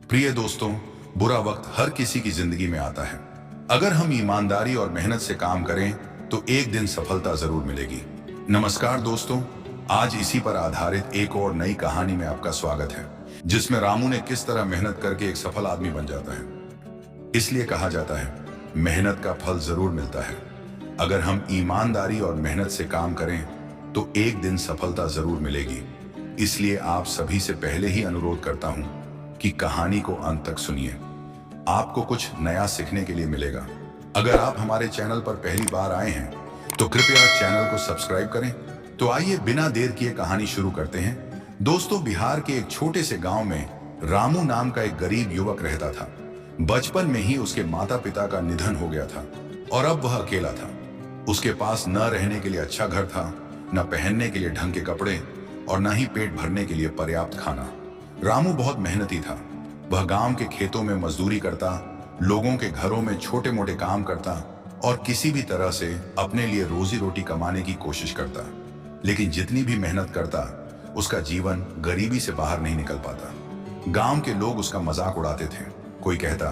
प्रिय दोस्तों, बुरा वक्त हर किसी की जिंदगी में आता है। अगर हम ईमानदारी और मेहनत से काम करें तो एक दिन सफलता जरूर मिलेगी। नमस्कार दोस्तों, आज इसी पर आधारित एक और नई कहानी में आपका स्वागत है, जिसमें रामू ने किस तरह मेहनत करके एक सफल आदमी बन जाता है। इसलिए कहा जाता है, मेहनत का फल जरूर मिलता है। अगर हम ईमानदारी और मेहनत से काम करें तो एक दिन सफलता जरूर मिलेगी। इसलिए आप सभी से पहले ही अनुरोध करता हूं कि कहानी को अंत तक सुनिए। आपको कुछ नया सीखने के लिए मिलेगा। अगर आप हमारे चैनल पर पहली बार आए हैं तो कृपया चैनल को सब्सक्राइब करें। तो आइए बिना देर किए कहानी शुरू करते हैं। दोस्तों, बिहार के एक छोटे से गांव में रामू नाम का एक गरीब युवक रहता था। बचपन में ही उसके माता पिता का निधन हो गया था और अब वह अकेला था। उसके पास न रहने के लिए अच्छा घर था, न पहनने के लिए ढंग के कपड़े और न ही पेट भरने के लिए पर्याप्त खाना। रामू बहुत मेहनती था। वह गांव के खेतों में मजदूरी करता, लोगों के घरों में छोटे मोटे काम करता और किसी भी तरह से अपने लिए रोजी रोटी कमाने की कोशिश करता। लेकिन जितनी भी मेहनत करता, उसका जीवन गरीबी से बाहर नहीं निकल पाता। गांव के लोग उसका मजाक उड़ाते थे। कोई कहता,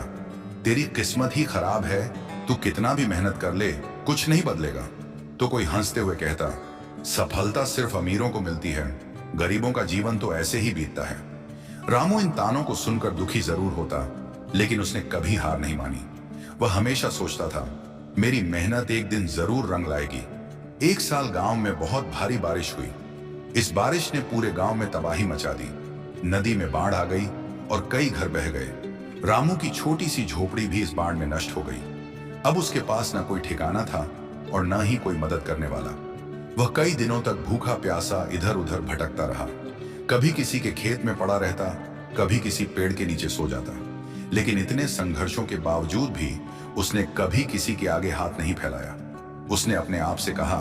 तेरी किस्मत ही खराब है, तू कितना भी मेहनत कर ले कुछ नहीं बदलेगा। तो कोई हंसते हुए कहता, सफलता सिर्फ अमीरों को मिलती है, गरीबों का जीवन तो ऐसे ही बीतता है। रामू इन तानों को सुनकर दुखी जरूर होता, लेकिन उसने कभी हार नहीं मानी। वह हमेशा सोचता था, मेरी मेहनत एक दिन जरूर रंग लाएगी। एक साल गांव में बहुत भारी बारिश हुई। इस बारिश ने पूरे गांव में तबाही मचा दी। नदी में बाढ़ आ गई और कई घर बह गए। रामू की छोटी सी झोपड़ी भी इस बाढ़ में नष्ट हो गई। अब उसके पास न कोई ठिकाना था और न ही कोई मदद करने वाला। वह कई दिनों तक भूखा प्यासा इधर उधर भटकता रहा। कभी किसी के खेत में पड़ा रहता, कभी किसी पेड़ के नीचे सो जाता। लेकिन इतने संघर्षों के बावजूद भी उसने कभी किसी के आगे हाथ नहीं फैलाया। उसने अपने आप से कहा,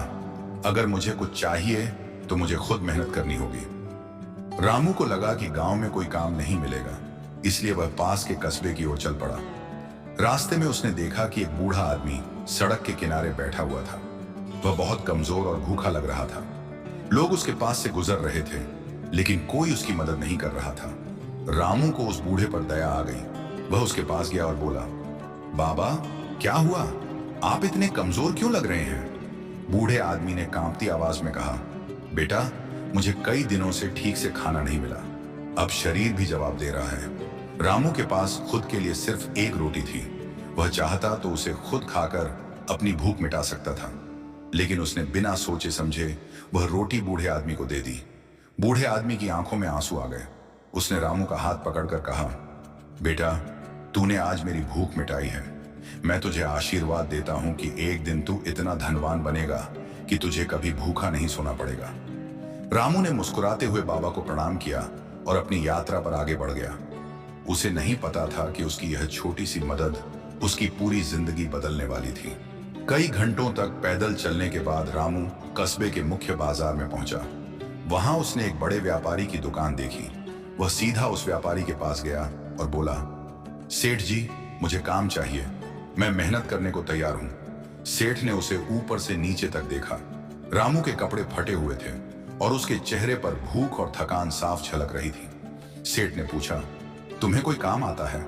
अगर मुझे कुछ चाहिए तो मुझे खुद मेहनत करनी होगी। रामू को लगा कि गांव में कोई काम नहीं मिलेगा, इसलिए वह पास के कस्बे की ओर चल पड़ा। रास्ते में उसने देखा कि एक बूढ़ा आदमी सड़क के किनारे बैठा हुआ था। वह बहुत कमजोर और भूखा लग रहा था। लोग उसके पास से गुजर रहे थे, लेकिन कोई उसकी मदद नहीं कर रहा था। रामू को उस बूढ़े पर दया आ गई। वह उसके पास गया और बोला, बाबा क्या हुआ, आप इतने कमजोर क्यों लग रहे हैं? बूढ़े आदमी ने कांपती आवाज में कहा, बेटा, मुझे कई दिनों से ठीक से खाना नहीं मिला, अब शरीर भी जवाब दे रहा है। रामू के पास खुद के लिए सिर्फ एक रोटी थी। वह चाहता तो उसे खुद खाकर अपनी भूख मिटा सकता था, लेकिन उसने बिना सोचे समझे वह रोटी बूढ़े आदमी को दे दी। बूढ़े आदमी की आंखों में आंसू आ गए। उसने रामू का हाथ पकड़कर कहा, बेटा, तूने आज मेरी भूख मिटाई है। मैं तुझे आशीर्वाद देता हूं कि एक दिन तू इतना धनवान बनेगा कि तुझे कभी भूखा नहीं सोना पड़ेगा। रामू ने मुस्कुराते हुए बाबा को प्रणाम किया और अपनी यात्रा पर आगे बढ़ गया। उसे नहीं पता था कि उसकी यह छोटी सी मदद उसकी पूरी जिंदगी बदलने वाली थी। कई घंटों तक पैदल चलने के बाद रामू कस्बे के मुख्य बाजार में पहुंचा। वहां उसने एक बड़े व्यापारी की दुकान देखी। वह सीधा उस व्यापारी के पास गया और बोला, सेठ जी, मुझे काम चाहिए, मैं मेहनत करने को तैयार हूं। सेठ ने उसे ऊपर से नीचे तक देखा। रामू के कपड़े फटे हुए थे और उसके चेहरे पर भूख और थकान साफ झलक रही थी। सेठ ने पूछा, तुम्हें कोई काम आता है?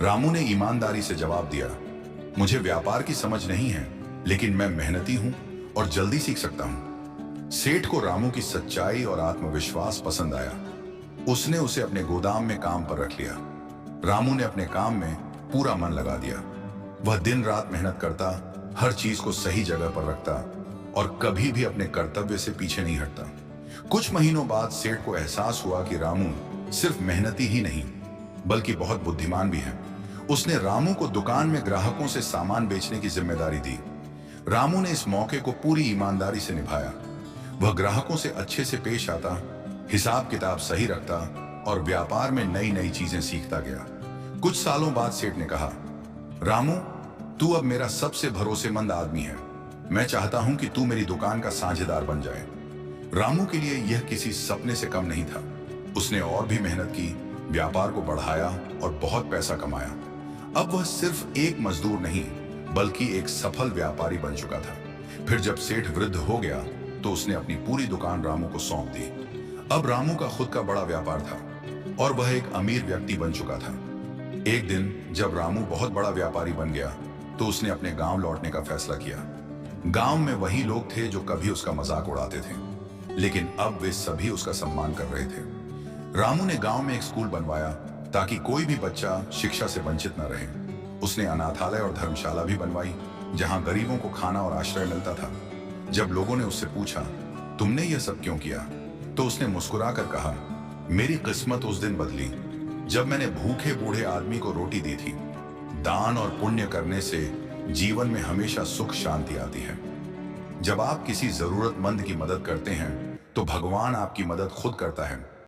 रामू ने ईमानदारी से जवाब दिया, मुझे व्यापार की समझ नहीं है, लेकिन मैं मेहनती हूं और जल्दी सीख सकता हूं। सेठ को रामू की सच्चाई और आत्मविश्वास पसंद आया। उसने उसे अपने गोदाम में काम पर रख लिया। रामू ने अपने काम में पूरा मन लगा दिया। वह दिन रात मेहनत करता, हर चीज को सही जगह पर रखता और कभी भी अपने कर्तव्य से पीछे नहीं हटता। कुछ महीनों बाद सेठ को एहसास हुआ कि रामू सिर्फ मेहनती ही नहीं बल्कि बहुत बुद्धिमान भी है। उसने रामू को दुकान में ग्राहकों से सामान बेचने की जिम्मेदारी दी। रामू ने इस मौके को पूरी ईमानदारी से निभाया। वह ग्राहकों से अच्छे से पेश आता, हिसाब किताब सही रखता और व्यापार में नई नई चीजें सीखता गया। कुछ सालों बाद सेठ ने कहा, रामू, तू अब मेरा सबसे भरोसेमंद आदमी है। मैं चाहता हूं कि तू मेरी दुकान का साझेदार बन जाए। रामू के लिए यह किसी सपने से कम नहीं था। उसने और भी मेहनत की, व्यापार को बढ़ाया और बहुत पैसा कमाया। अब वह सिर्फ एक मजदूर नहीं बल्कि एक सफल व्यापारी बन चुका था। फिर जब सेठ वृद्ध हो गया तो उसने अपनी पूरी दुकान रामू को सौंप दी। अब रामू का खुद का बड़ा व्यापार था और वह एक अमीर व्यक्ति बन चुका था। एक दिन जब रामू बहुत बड़ा व्यापारी बन गया तो उसने अपने गांव लौटने का फैसला किया। गांव में वही लोग थे जो कभी उसका मजाक उड़ाते थे, लेकिन अब वे सभी उसका सम्मान कर रहे थे। रामू ने गांव में एक स्कूल बनवाया ताकि कोई भी बच्चा शिक्षा से वंचित न रहे। उसने अनाथालय और धर्मशाला भी बनवाई जहां गरीबों को खाना और आश्रय मिलता था। जब लोगों ने उससे पूछा, तुमने यह सब क्यों किया, तो उसने मुस्कुराकर कहा, मेरी किस्मत उस दिन बदली जब मैंने भूखे बूढ़े आदमी को रोटी दी थी। दान और पुण्य करने से जीवन में हमेशा सुख शांति आती है। जब आप किसी जरूरतमंद की मदद करते हैं तो भगवान आपकी मदद खुद करता है।